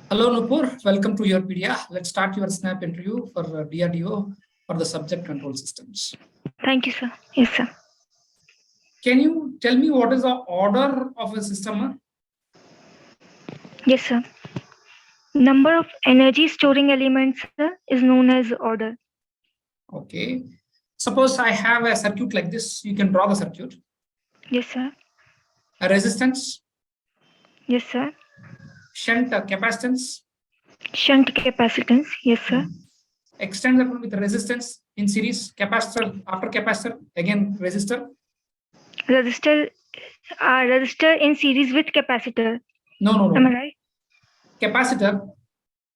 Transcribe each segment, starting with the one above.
Hello, Nupur. Welcome to YourPedia. Let's start your snap interview for DRDO for the subject control systems. Thank you, sir. Yes, sir. Can you tell me what is the order of a system? Yes, sir. Number of energy storing elements, sir, is known as order. Okay. Suppose I have a circuit like this. You can draw the circuit. Yes, sir. A resistance. Yes, sir. Shunt capacitance. Shunt capacitance. Yes, sir. Extend that one with resistance in series. Capacitor after capacitor. Again, resistor. Resistor in series with capacitor. No. Am I right? Capacitor.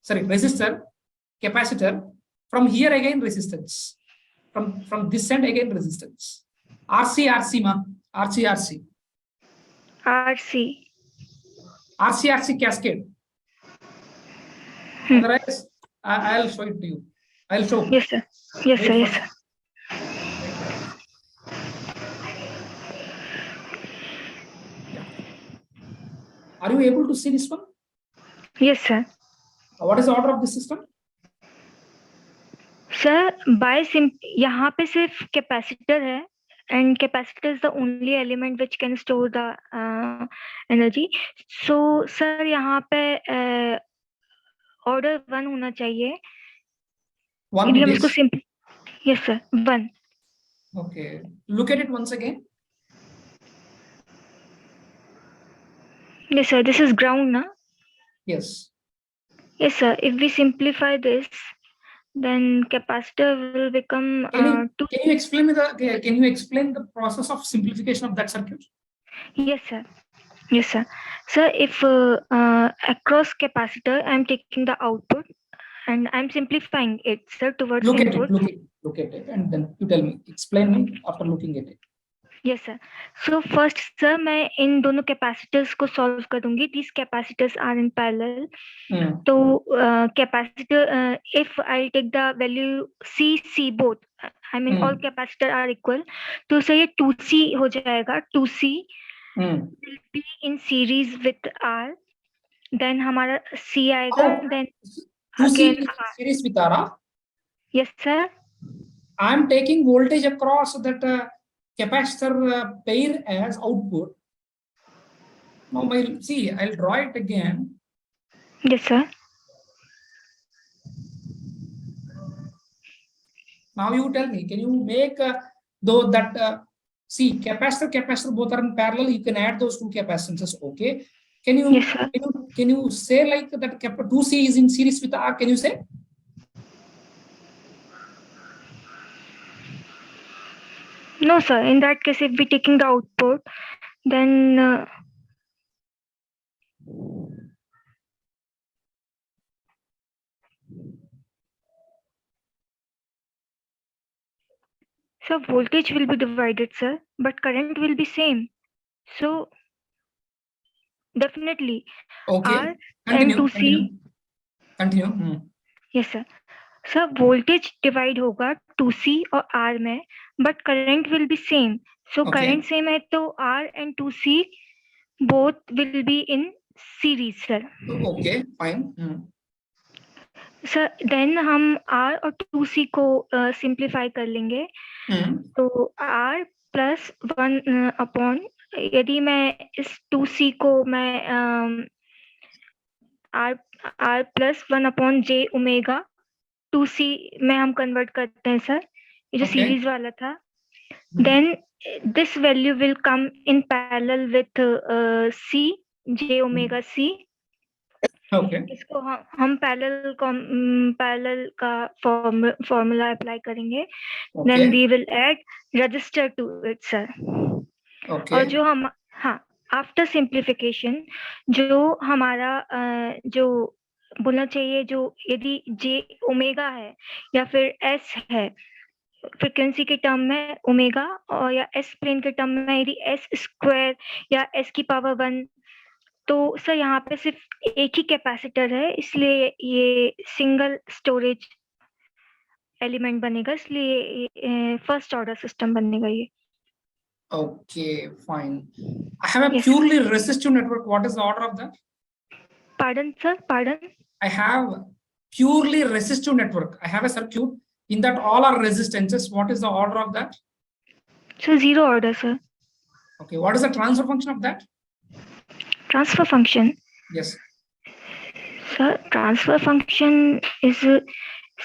Sorry, resistor. Capacitor. From here again resistance. From this end again resistance. RC ma. RC. RC cascade. Otherwise, I'll show it to you. I'll show. Yes, sir. Yes, sir. Yes, sir. Yeah. Are you able to see this one? Yes, sir. What is the order of the system? Sir, यहाँ पे सिर्फ capacitor है. And capacitor is the only element which can store the energy. So, sir, यहाँ पे order 1 होना चाहिए. 1 with this? Yes, sir. 1. Okay. Look at it once again. Yes, sir. This is ground, na? Yes. Yes, sir. If we simplify this, then capacitor will become. Can you explain the process of simplification of that circuit? Yes, sir. Yes, sir. Sir, if across capacitor, I'm taking the output and I'm simplifying it, sir, towards input. Look at it, and then you tell me. Explain me after looking at it. Yes, sir. So first, sir, मैं इन दोनों capacitors को solve करूँगी. These capacitors are in parallel. तो capacitor, if I take the value C both, I mean all capacitor are equal. तो sir ये 2C हो जाएगा. 2C will be in series with R. Then हमारा C आएगा. Then 2C again R. Series with R. Yes, sir. I am taking voltage across that capacitor pair as output. Now, I'll draw it again. Yes, sir. Now you tell me, can you make capacitor both are in parallel? You can add those two capacitances. Okay. Can you? Yes, sir. Can you say like that 2C is in series with R? Can you say? No, sir. In that case, if we're taking the output, then so voltage will be divided, sir, but current will be same. So definitely okay. R and 2C. Continue. Yes, sir. Sir, voltage divide होगा 2C और R में, but current will be same. So current same है तो R and 2C both will be in series, sir. Okay, fine. Sir, then हम R और 2C को simplify कर लेंगे. तो R plus 1 upon, यदि मैं इस 2C को मैं R plus 1 upon J omega 2C में हम convert करते हैं, sir. ये जो series वाला था. Then this value will come in parallel with C, J omega C. Okay. इसको हम parallel का formula apply करेंगे. Then we will add resistor to it, sir. Okay. और जो हम after simplification जो हमारा जो बोलना चाहिए, जो यदि J ओमेगा है या फिर S है फ्रीक्वेंसी के टर्म में ओमेगा, और या S प्लेन के टर्म में यदि S स्क्वायर या S की पावर 1, तो सर यहाँ पे सिर्फ एक ही कैपेसिटर है, इसलिए ये सिंगल स्टोरेज एलिमेंट बनेगा, इसलिए फर्स्ट ऑर्डर सिस्टम बनेगा ये. Okay, fine. I have a purely resistive network. What is the order of that? Pardon, sir? Pardon? I have purely resistive network. I have a circuit. In that all are resistances. What is the order of that? So zero order, sir. Okay. What is the transfer function of that? Transfer function. Yes. Sir, transfer function is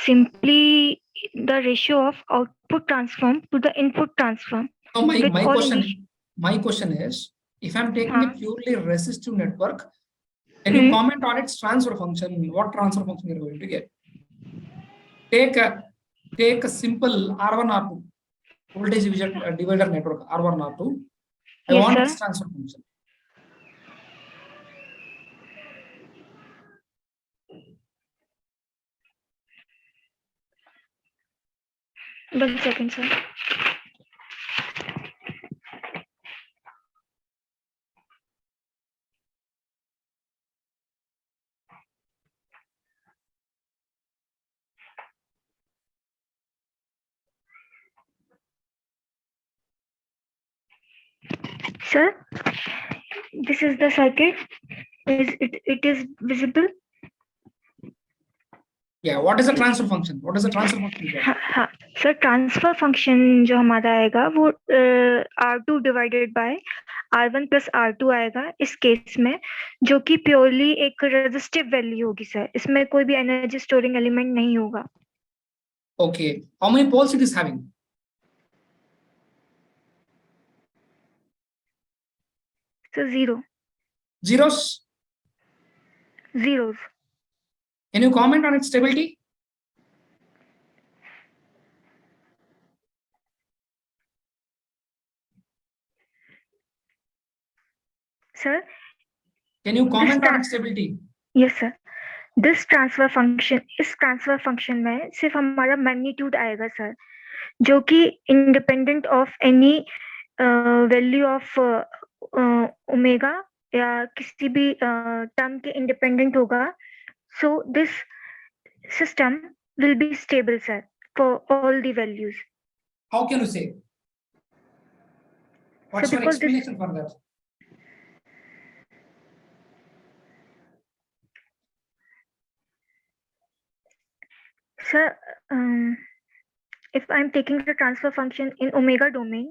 simply the ratio of output transform to the input transform. So my question is, if I'm taking a Huh? purely resistive network, can you comment on its transfer function? What transfer function you're going to get? Take a simple R1 R2 voltage divider network R1 R2. I Yes, want sir. its transfer function. One second, sir. Sir, this is the circuit. It is visible? Yeah, what is the transfer function? What is the transfer function? हाँ sir transfer function जो हमारा आएगा वो R2 divided by R1 plus R2 आएगा इस case में, जो कि प्योरली एक रेजिस्टिव वैल्यू होगी सर. इसमें कोई भी एनर्जी स्टोरिंग एलिमेंट नहीं होगा. Okay, how many poles it is having? So zero. Zeros? Zeros. Can you comment on its stability? Sir? Can you comment on its stability? Yes, sir. This transfer function, इस transfer function में सिर्फ हमारा magnitude आएगा sir, जो कि independent of any value of omega या किसी भी टर्म के इंडिपेंडेंट होगा. So this system will be stable sir for all the values. How can you say? What's your explanation for that? Sir, if I'm taking the transfer function in omega domain,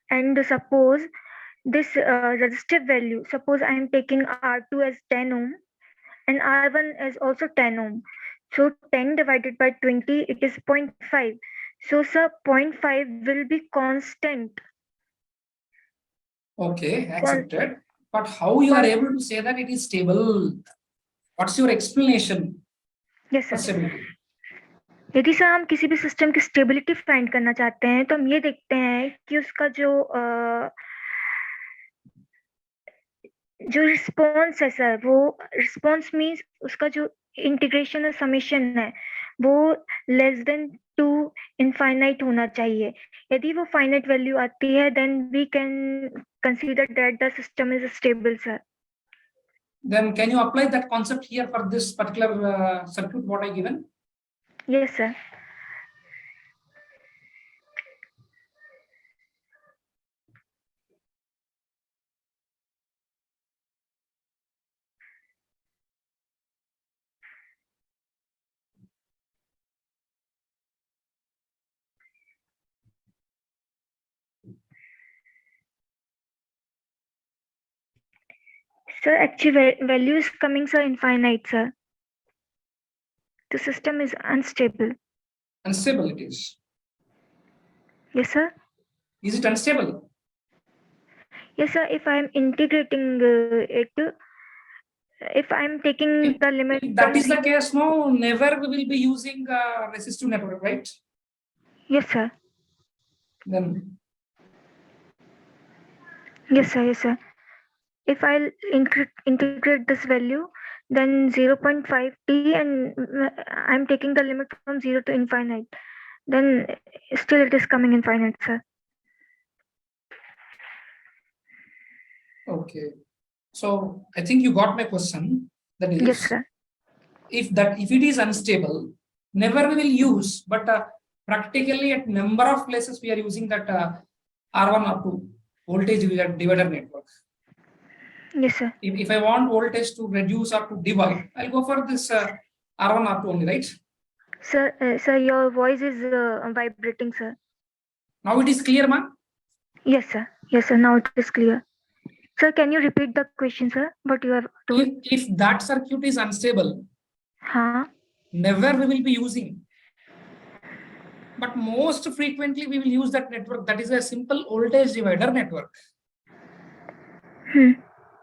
and suppose this resistive value, suppose I am taking R2 as 10 ohm and R1 as also 10 ohm. So 10 divided by 20, it is 0.5. So sir, 0.5 will be constant. Okay, accepted. But how you are able to say that it is stable? What's your explanation? Yes, sir. यदि sir हम किसी भी system की stability find करना चाहते हैं तो हम ये देखते हैं कि उसका जो रिस्पॉन्स है सर, वो रिस्पॉन्स मीन्स उसका जो इंटीग्रेशन और समेशन है वो लेस देन 2 इनफाइनाइट होना चाहिए. यदि वो फाइनाइट वैल्यू आती है then we can consider that the system is stable sir. Then can you apply that concept here for this particular circuit what I given? Yes, sir. Sir, actually value is coming sir infinite sir. The system is unstable. Unstable it is. Yes, sir. Is it unstable? Yes, sir. If I am integrating it, if I am taking the limit. If that is the case, no, never we will be using resistive network, right? Yes, sir. Then. Yes, sir. Yes, sir. If I'll integrate this value, then 0.5 t, and I'm taking the limit from 0 to infinite, then still it is coming infinite, sir. Okay, so I think you got my question. That is, yes, sir. If it is unstable, never we will use, but practically at number of places we are using that R1 R2 voltage divider network. Yes, sir. If I want voltage to reduce or to divide, I'll go for this R1, R2 only, right? Sir, your voice is vibrating, sir. Now it is clear, ma'am? Yes, sir. Yes, sir. Now it is clear. Sir, can you repeat the question, sir? What you have told? If that circuit is unstable, never we will be using. But most frequently we will use that network. That is a simple voltage divider network.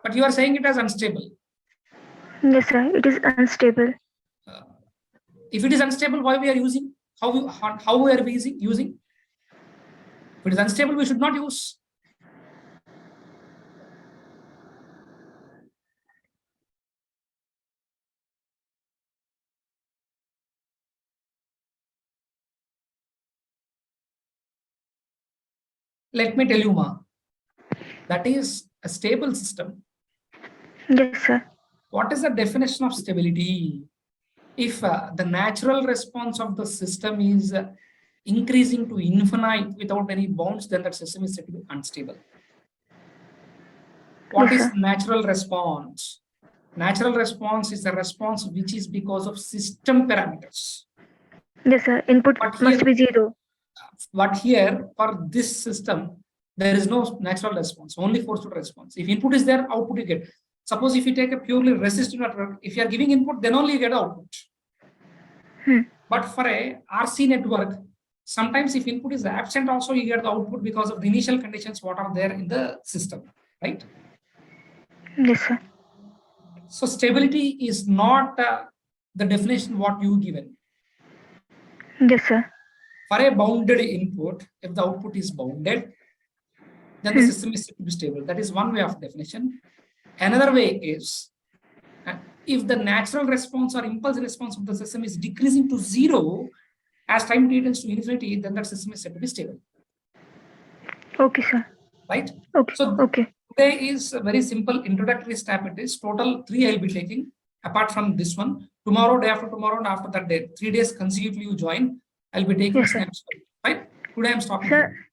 But you are saying it as unstable. Yes, sir. It is unstable. If it is unstable, why we are using? How we are using? If it is unstable, we should not use. Let me tell you, ma. That is a stable system. Yes, sir. What is the definition of stability? If the natural response of the system is increasing to infinite without any bounds, then that system is said to be unstable. What is natural response? Natural response is a response which is because of system parameters. Yes, sir. Input must be 0. But here, for this system, there is no natural response, only forced response. If input is there, output you get. Suppose if you take a purely resistive network, if you are giving input, then only you get output. But for a RC network, sometimes if input is absent, also you get the output because of the initial conditions what are there in the system, right? Yes, sir. So stability is not the definition what you given. Yes, sir. For a bounded input, if the output is bounded, then the system is said to be stable. That is one way of definition. Another way is, if the natural response or impulse response of the system is decreasing to 0 as time tends to infinity, then that system is said to be stable. Okay, sir. Right? Okay. So today is a very simple introductory step. It is total 3 I'll be taking apart from this one. Tomorrow, day after tomorrow, and after that day, 3 days consecutively you join. I'll be taking snaps. Right? Today I'm stopping here.